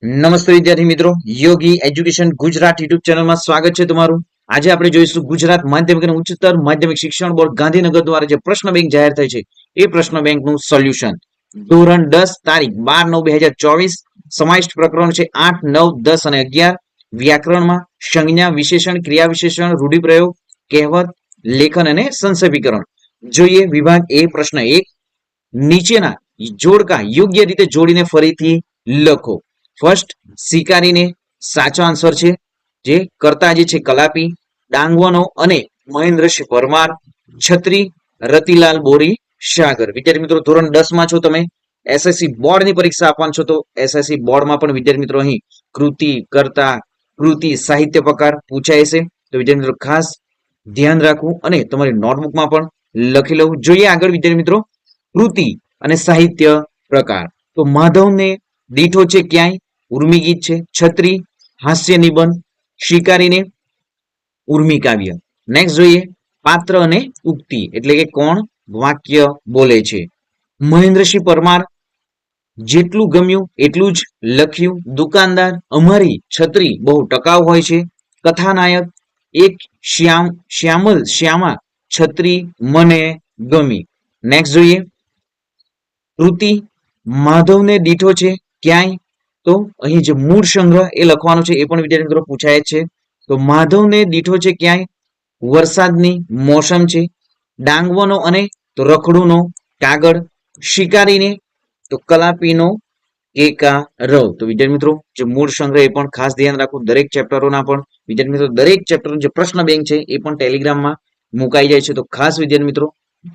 નમસ્તે વિદ્યાર્થી મિત્રો, યોગી એજ્યુકેશન ગુજરાત યુટ્યુબ ચેનલમાં સ્વાગત છે તમારું. આજે આપણે જોઈશું ગુજરાત માધ્યમિક અને ઉચ્ચતર માધ્યમિક શિક્ષણ બોર્ડ ગાંધીનગર દ્વારા જે પ્રશ્ન બેંક જાહેર થઈ છે એ પ્રશ્ન બેંકનું સોલ્યુશન. ધોરણ 10 તારીખ 12/9/2024. સમાવિષ્ટ પ્રકરણ છે 8, 9, 10 અને 11. વ્યાકરણમાં સંજ્ઞા, વિશેષણ, ક્રિયા વિશેષણ, રૂઢિપ્રયોગ, કહેવત, લેખન અને સંક્ષેપીકરણ. જોઈએ વિભાગ એ. પ્રશ્ન 1. નીચેના જોડકા યોગ્ય રીતે જોડીને ફરીથી લખો. ફર્સ્ટ, શિકારીને સાચો આન્સર છે. જે કરતા જે છે કલાપી, ડાંગવાનો અને મહેન્દ્રસિંહ પરમાર, છત્રી રતિલાલ બોરી સાગર. વિદ્યાર્થી મિત્રો, ધોરણ 10 માં છો તમે, એસએસસી બોર્ડની પરીક્ષા આપવાનું છો તો એસએસસી બોર્ડમાં પણ વિદ્યાર્થી મિત્રો અહીં કૃતિ, કરતા, કૃતિ, સાહિત્ય પ્રકાર પૂછાય છે. તો વિદ્યાર્થી મિત્રો ખાસ ધ્યાન રાખવું અને તમારી નોટબુકમાં પણ લખી લેવું. જોઈએ આગળ વિદ્યાર્થી મિત્રો, કૃતિ અને સાહિત્ય પ્રકાર. તો માધવને દીઠો છે ક્યાંય, ઉર્મી ગીત છે. છત્રી હાસ્ય નિબંધ, શિકારીને ઉર્મી કાવ્ય. નેક્સ્ટ જોઈએ પાત્ર અને ઉક્તિ, એટલે કે કોણ વાક્ય બોલે છે. મહેન્દ્રસિંહ પરમાર જેટલું ગમ્યું એટલું જ લખ્યું. દુકાનદાર અમારી છત્રી બહુ ટકાઉ હોય છે. કથાનાયક એક શ્યામા છત્રી મને ગમી. નેક્સ્ટ જોઈએ કૃતિ માધવને દીઠો છે ક્યાંય, તો અહીં જે મૂળ સંગ્રહ એ લખવાનો છે એ પણ વિદ્યાર્થી મિત્રો પૂછાય છે. તો માધવને દીઠો છે ક્યાંય વરસાદની મોસમ છે. ડાંગવાનો અને તો રખડુનો કાગળ. શિકારીને તો કલાપીનો કેકારવ. તો વિદ્યાર્થી મિત્રો જે મૂળ સંગ્રહ એ પણ ખાસ ધ્યાન રાખવું. દરેક ચેપ્ટરોના પણ વિદ્યાર્થી મિત્રો દરેક ચેપ્ટર જે પ્રશ્ન બેંક છે એ પણ ટેલિગ્રામમાં મુકાઈ જાય છે. તો ખાસ વિદ્યાર્થી મિત્રો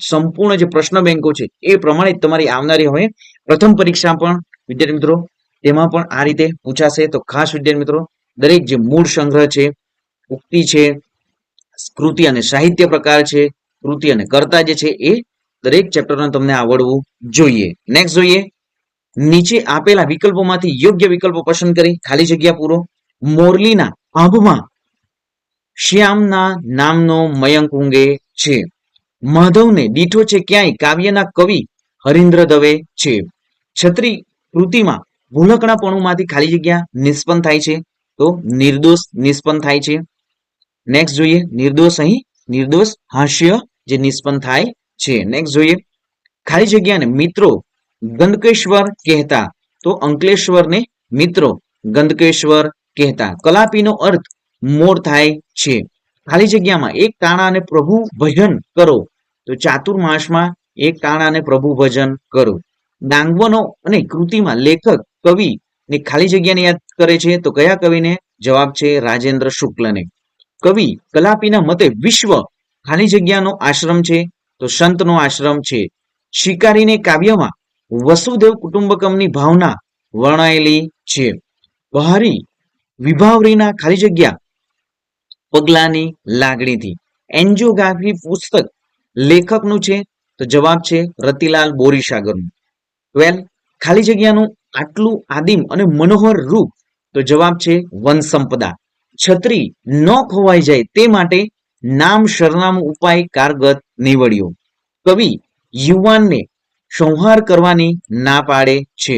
સંપૂર્ણ જે પ્રશ્ન બેંકો છે એ પ્રમાણે તમારી આવનારી હવે પ્રથમ પરીક્ષા પણ વિદ્યાર્થી મિત્રો તેમાં પણ આ રીતે પૂછાશે. તો ખાસ વિદ્યાર્થી મિત્રો દરેક જે મૂળ સંગ્રહ છે, ઉક્તિ છે, કૃતિ અને સાહિત્ય પ્રકાર છે, કૃતિ અને કર્તા જે છે એ દરેક ચેપ્ટરને તમને આવડવું જોઈએ. નેક્સ્ટ જોઈએ નીચે આપેલા વિકલ્પોમાંથી યોગ્ય વિકલ્પો પસંદ કરી ખાલી જગ્યા પૂરો. મોરલીના આભમાં શ્યામના નામનો મયંક ઊંઘે છે. માધવને દીઠો છે ક્યાંય કાવ્યના કવિ હરીન્દ્ર દવે છે. છત્રી કૃતિમાં ભૂલકણાપણુમાંથી ખાલી જગ્યા નિષ્પન્ન થાય છે, તો નિર્દોષ નિષ્પન્ન થાય છે. નેક્સ્ટ જોઈએ નિર્દોષ, અહીં નિર્દોષ હાસ્ય જે નિષ્પન્ન થાય છે. નેક્સ્ટ જોઈએ ખાલી જગ્યાને મિત્રો ગંદકેશ્વર કહેતા, તો અંકલેશ્વરને મિત્રો ગંદકેશ્વર કહેતા. કલાપીનો અર્થ મોર થાય છે. ખાલી જગ્યામાં એક ટાણા અને પ્રભુ ભજન કરો, તો ચાતુર્માસમાં એક ટાણા અને પ્રભુ ભજન કરો. ડાંગવાનો અને કૃતિમાં લેખક કવિ ને ખાલી જગ્યાને યાદ કરે છે, તો કયા કવિને? જવાબ છે રાજેન્દ્ર શુક્લને. કવિ કલાપીના મતે વિશ્વ ખાલી જગ્યાનો આશ્રમ છે, તો સંતનો આશ્રમ છે. શિકારીને કાવ્યમાં વસુદેવ કુટુંબકમની ભાવના વર્ણાયેલી છે. બહારી વિભાવરીના ખાલી જગ્યા પગલાની લાગણીથી. એન્જિયોગ્રાફી પુસ્તક લેખકનું છે, તો જવાબ છે રતિલાલ બોરીસાગરનું. 12 ખાલી જગ્યાનું આટલું આદિમ અને મનોહર રૂપ, તો જવાબ છે વનસંપદા. છત્રી ન ખોવાઈ જાય તે માટે નામ સરનામું ઉપાય કારગત નીવડ્યો. કવિ યુવાનને સંહાર કરવાની ના પાડે છે.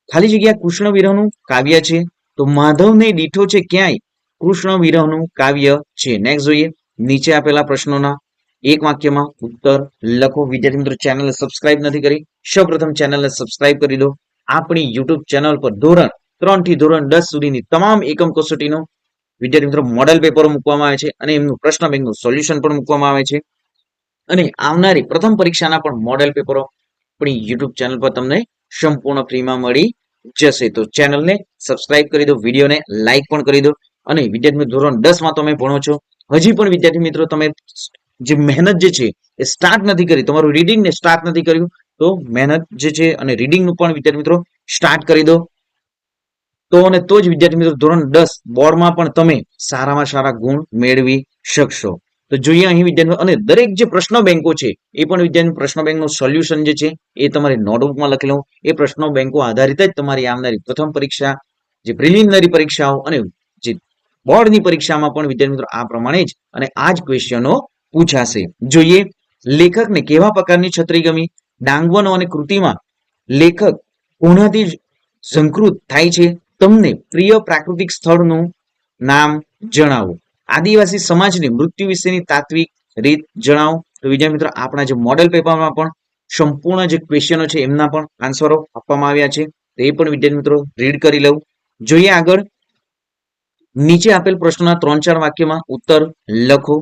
ખાલી જગ્યા કૃષ્ણ વિરહનું કાવ્ય છે, તો માધવને દીઠો છે ક્યાંય કૃષ્ણ વિરહનું કાવ્ય છે. નેક્સ્ટ જોઈએ નીચે આપેલા પ્રશ્નોના એક વાક્યમાં ઉત્તર લખો. વિદ્યાર્થી મિત્રો ચેનલને સબસ્ક્રાઇબ નથી કરી, સૌપ્રથમ ચેનલને સબસ્ક્રાઇબ કરી દો. આપણી યુટ્યુબ ચેનલ પર ધોરણ 3 થી ધોરણ 10 સુધીની તમામ એકમ કસોટીનો વિદ્યાર્થી મિત્રો મોડેલ પેપરો મૂકવામાં આવે છે અને એમનું પ્રશ્ન બેંકનું સોલ્યુશન પણ મૂકવામાં આવે છે. અને આવનારી પ્રથમ પરીક્ષાના પણ મોડેલ પેપરો આપણી યુટ્યુબ ચેનલ પર તમને સંપૂર્ણ ફ્રીમાં મળી જશે. તો ચેનલને સબસ્ક્રાઇબ કરી દો, વિડીયોને લાઇક પણ કરી દો. અને વિદ્યાર્થી મિત્રો ધોરણ 10 માં તમે ભણો છો, હજી પણ વિદ્યાર્થી મિત્રો તમે જે મહેનત જે છે એ સ્ટાર્ટ નથી કરી, તમારું રીડિંગ ને સ્ટાર્ટ નથી કર્યું, તો મહેનત જે છે અને રીડિંગનું પણ વિદ્યાર્થી મિત્રો સ્ટાર્ટ કરી દો. તો અને તો જ વિદ્યાર્થી મિત્રો ધોરણ 10 બોર્ડમાં પણ તમે સારામાં સારા ગુણ મેળવી શકશો. તો જોઈએ અહીં વિદ્યાર્થીઓ અને દરેક જે પ્રશ્ન બેંકો છે એ પણ વિદ્યાર્થી પ્રશ્ન બેંકનું સોલ્યુશન જે છે એ તમારી નોટબુકમાં લખી લો. એ પ્રશ્ન બેંકો આધારિત જ તમારી આવનારી પ્રથમ પરીક્ષા, જે પ્રિલિમિનરી પરીક્ષાઓ અને જે બોર્ડની પરીક્ષામાં પણ વિદ્યાર્થી મિત્રો આ પ્રમાણે જ અને આ જ ક્વેશ્ચનો પૂછાશે. જોઈએ લેખકને કેવા પ્રકારની છત્રી ગમી. ડાંગવાનો અને કૃતિમાં લેખક કોનાથી સંકૃત થાય છે, તમને પ્રિય પ્રાકૃતિક સ્થળનું નામ જણાવો. આદિવાસી સમાજની મૃત્યુ વિશેની તાત્વિક રીત જણાવો. તો વિદ્યાર્થી મિત્રો આપણા જે મોડેલ પેપરમાં પણ સંપૂર્ણ જે ક્વેશ્ચનો છે એમના પણ આન્સરો આપવામાં આવ્યા છે. તો એ પણ વિદ્યાર્થી મિત્રો રીડ કરી લઉં. જોઈએ આગળ. નીચે આપેલ પ્રશ્નોના 3-4 વાક્યમાં ઉત્તર લખો.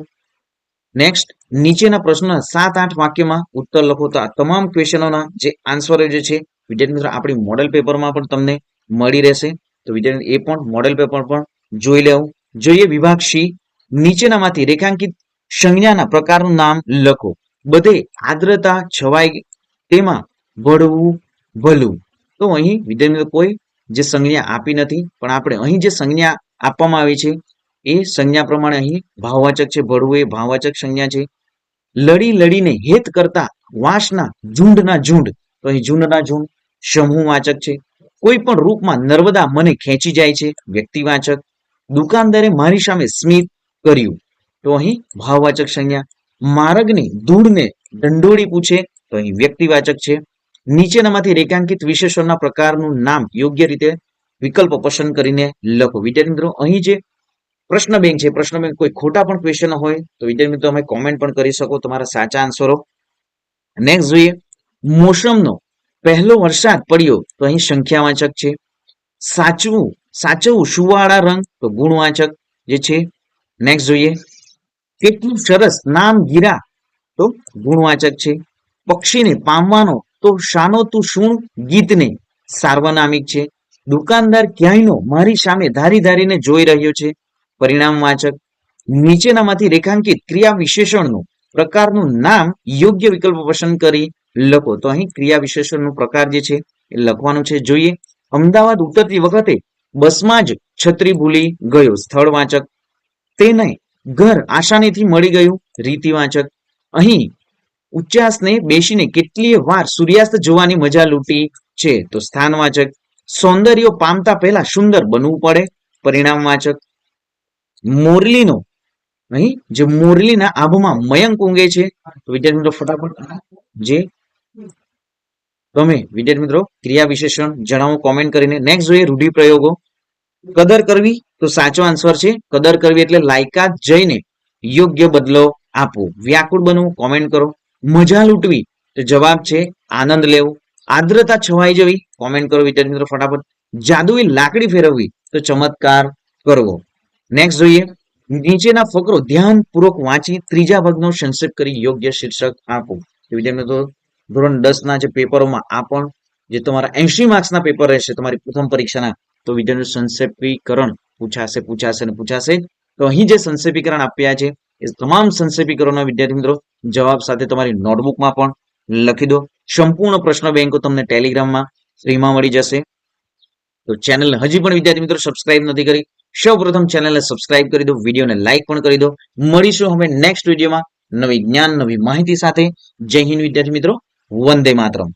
નેક્સ્ટ, નીચેના પ્રશ્નોના 7-8 વાક્યમાં ઉત્તર લખો. તો આ તમામ ક્વેશ્ચનોના જે આન્સરો જે છે વિદ્યાર્થી મિત્રો આપણી મોડેલ પેપરમાં પણ તમને મળી રહેશે. તો વિદ્યાર્થી એ પણ મોડેલ પેપર પણ જોઈ લેવું. જોઈએ વિભાગ સી. નીચેનામાંથી રેખાંકિત સંજ્ઞાના પ્રકારનું નામ લખો. બધે આર્દ્રતા છવાઈ તેમાં ભળવું ભલું. તો અહીં વિદ્યાર્થી મિત્રો કોઈ જે સંજ્ઞા આપી નથી, પણ આપણે અહીં જે સંજ્ઞા આપવામાં આવી છે એ સંજ્ઞા પ્રમાણે અહીં ભાવવાચક છે. ભળવું એ ભાવવાચક સંજ્ઞા છે. લડી લડીને હેત કરતા વાંસના ઝુંડના ઝુંડ. તો અહીં ઝુંડના ઝુંડ સમૂહવાચક છે. કોઈ પણ રૂપમાં નર્મદા મને ખેંચી જાય છે, વ્યક્તિવાચક. દુકાનદારે મારી સામે સ્મિત કર્યું. તો અહીં ભાવવાચક સંજ્ઞા. માર્ગની ધૂળને ઢંઢોળી પૂછે. તો અહીં વ્યક્તિવાચક છે. નીચેનામાંથી રેખાંકિત વિશેષણના પ્રકારનું નામ યોગ્ય રીતે વિકલ્પ પસંદ કરીને લખો. વિદ્યાર્થી મિત્રો અહીં જે પ્રશ્ન બેંક છે, પ્રશ્ન બેંક કોઈ ખોટા પણ ક્વેશ્ચન હોય તો વિદ્યાર્થી મિત્રો તમે કોમેન્ટ પણ કરી શકો તમારા સાચા આન્સરો. નેક્સ્ટ જોઈએ. મોસમનો પહેલો વરસાદ પડ્યો. તો અહીં સંખ્યાવાચક છે. સાચવું સુવાળા રંગ. તો ગુણવાચક જે છે. નેક્સ્ટ જોઈએ. કેટલું સરસ નામ ગીરા. તો ગુણવાચક છે. પક્ષીને પામવાનો. તો શાનો તું શું ગીતને સાર્વનામિક છે. દુકાનદાર ક્યાંયનો મારી સામે ધારી ધારીને જોઈ રહ્યો છે, પરિણામવાચક. નીચેનામાંથી રેખાંકિત ક્રિયા વિશેષણનું પ્રકારનું નામ યોગ્ય વિકલ્પ પસંદ કરી લખો. તો અહીં ક્રિયા વિશેષણનું પ્રકાર જે છે એ લખવાનું છે. જોઈએ. અમદાવાદ ઉતરતી વખતે બસમાં જ છત્રી ભૂલી ગયો, સ્થળવાચક. તેને ઘર આસાનીથી મળી ગયું, રીતિવાચક. અહીં ઉચ્ચાસને બેસીને કેટલીય વાર સૂર્યાસ્ત જોવાની મજા લૂંટી છે, તો સ્થાનવાચક. સૌંદર્ય પામતા પહેલા સુંદર બનવું પડે, પરિણામવાચક. મોરલીનો અહીં જે મોરલીના આભમાં મયંક ઊંઘે છે. તો વિદ્યાર્થી મિત્રો ફટાફટ જે તમે વિદ્યાર્થી મિત્રો ક્રિયા વિશેષણ જણાવો કોમેન્ટ કરીને. નેક્સ્ટ જોઈએ રૂઢિપ્રયોગો. કદર કરવી તો સાચો આન્સર છે. કદર કરવી એટલે લાયકાત જઈને યોગ્ય બદલો આપવો. વ્યાકુળ બનવું કોમેન્ટ કરો. મજા લૂંટવી તો જવાબ છે આનંદ લેવો. આર્દ્રતા છવાઈ જવી કોમેન્ટ કરો વિદ્યાર્થી મિત્રો ફટાફટ. જાદુઈ લાકડી ફેરવવી તો ચમત્કાર કરવો. નેક્સ્ટ જોઈએ. નીચેના ફકરો ધ્યાનપૂર્વક વાંચી ત્રીજા ભાગનો સંક્ષેપ કરી યોગ્ય શીર્ષક આપો. વિદ્યાર્થી મિત્રો ધોરણ 10 ના જે પેપરોમાં આ પણ જે તમારા 80 માર્ક્સના પેપર રહેશે તમારી પ્રથમ પરીક્ષાના, તો વિદ્યાર્થી સંક્ષેપીકરણ પૂછાશે. તો અહીં જે સંક્ષેપીકરણ આપ્યા છે એ તમામ સંક્ષેપીકરણના વિદ્યાર્થી મિત્રો જવાબ સાથે તમારી નોટબુકમાં પણ લખી દો. સંપૂર્ણ પ્રશ્ન બેંકો તમને ટેલિગ્રામમાં ફ્રીમાં મળી જશે. તો ચેનલ હજી પણ વિદ્યાર્થી મિત્રો સબસ્ક્રાઇબ નથી કરી, સૌપ્રથમ ચેનલને સબસ્ક્રાઇબ કરી દો, વિડીયોને લાઇક પણ કરી દો. મળીશું હવે નેક્સ્ટ વિડીયોમાં નવી જ્ઞાન નવી માહિતી સાથે. જય હિન્દ વિદ્યાર્થી મિત્રો, વંદે માતરમ.